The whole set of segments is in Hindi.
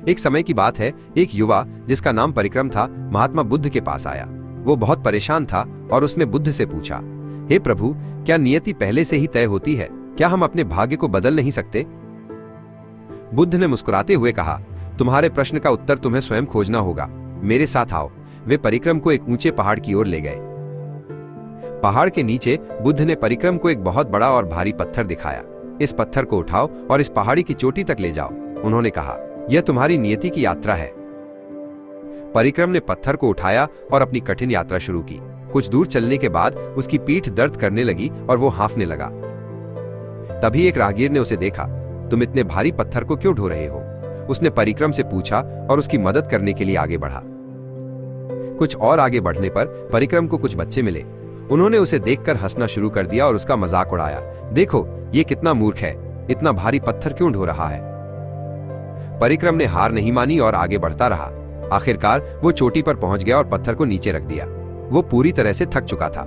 एक समय की बात है, एक युवा जिसका नाम परिक्रम था महात्मा बुद्ध के पास आया। वो बहुत परेशान था और उसने बुद्ध से पूछा, हे प्रभु, क्या नियति पहले से ही तय होती है? क्या हम अपने भाग्य को बदल नहीं सकते? बुद्ध ने मुस्कुराते हुए कहा, तुम्हारे प्रश्न का उत्तर तुम्हें स्वयं खोजना होगा। मेरे साथ आओ। वे परिक्रम को एक ऊंचे पहाड़ की ओर ले गए। पहाड़ के नीचे बुद्ध ने परिक्रम को एक बहुत बड़ा और भारी पत्थर दिखाया। इस पत्थर को उठाओ और इस पहाड़ी की चोटी तक ले जाओ। उन्होंने कहा, यह तुम्हारी नियति की यात्रा है। परिक्रम ने पत्थर को उठाया और अपनी कठिन यात्रा शुरू की। कुछ दूर चलने के बाद उसकी पीठ दर्द करने लगी और वो हांफने लगा। तभी एक राहगीर ने उसे देखा। तुम इतने भारी पत्थर को क्यों ढो रहे हो? उसने परिक्रम से पूछा और उसकी मदद करने के लिए आगे बढ़ा। कुछ और आगे बढ़ने पर परिक्रम को कुछ बच्चे मिले। उन्होंने उसे देखकर हंसना शुरू कर दिया और उसका मजाक उड़ाया। देखो, ये कितना मूर्ख है, इतना भारी पत्थर क्यों ढो रहा है? परिक्रम ने हार नहीं मानी और आगे बढ़ता रहा। आखिरकार वो चोटी पर पहुंच गया और पत्थर को नीचे रख दिया। वो पूरी तरह से थक चुका था।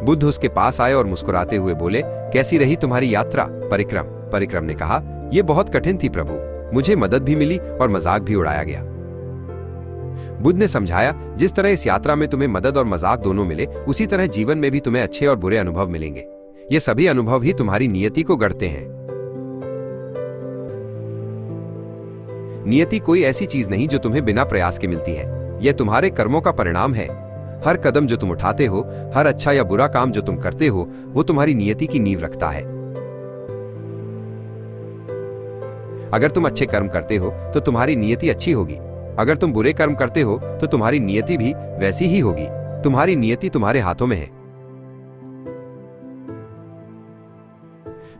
बुद्ध उसके पास आए और मुस्कुराते हुए बोले, कैसी रही तुम्हारी यात्रा परिक्रम? परिक्रम ने कहा, यह बहुत कठिन थी प्रभु। मुझे मदद भी मिली और मजाक भी उड़ाया गया। बुद्ध ने समझाया, जिस तरह इस यात्रा में तुम्हें मदद और मजाक दोनों मिले, उसी तरह जीवन में भी तुम्हें अच्छे और बुरे अनुभव मिलेंगे। ये सभी अनुभव ही तुम्हारी नियति को गढ़ते हैं। नियति कोई ऐसी चीज नहीं जो तुम्हें बिना प्रयास के मिलती है। यह तुम्हारे कर्मों का परिणाम है। हर कदम जो तुम उठाते हो, हर अच्छा या बुरा काम जो तुम करते हो, वो तुम्हारी नियति की नींव रखता है। अगर तुम अच्छे कर्म करते हो तो तुम्हारी नियति अच्छी होगी। अगर तुम बुरे कर्म करते हो तो तुम्हारी नियति भी वैसी ही होगी। तुम्हारी नियति तुम्हारे हाथों में है।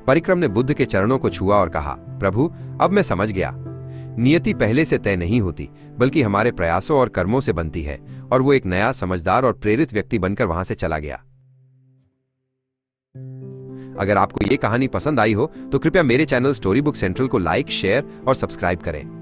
परिक्रम ने बुद्ध के चरणों को छुआ और कहा, प्रभु, अब मैं समझ गया। नियति पहले से तय नहीं होती, बल्कि हमारे प्रयासों और कर्मों से बनती है। और वो एक नया, समझदार और प्रेरित व्यक्ति बनकर वहां से चला गया। अगर आपको ये कहानी पसंद आई हो तो कृपया मेरे चैनल स्टोरी बुक सेंट्रल को लाइक, शेयर और सब्सक्राइब करें।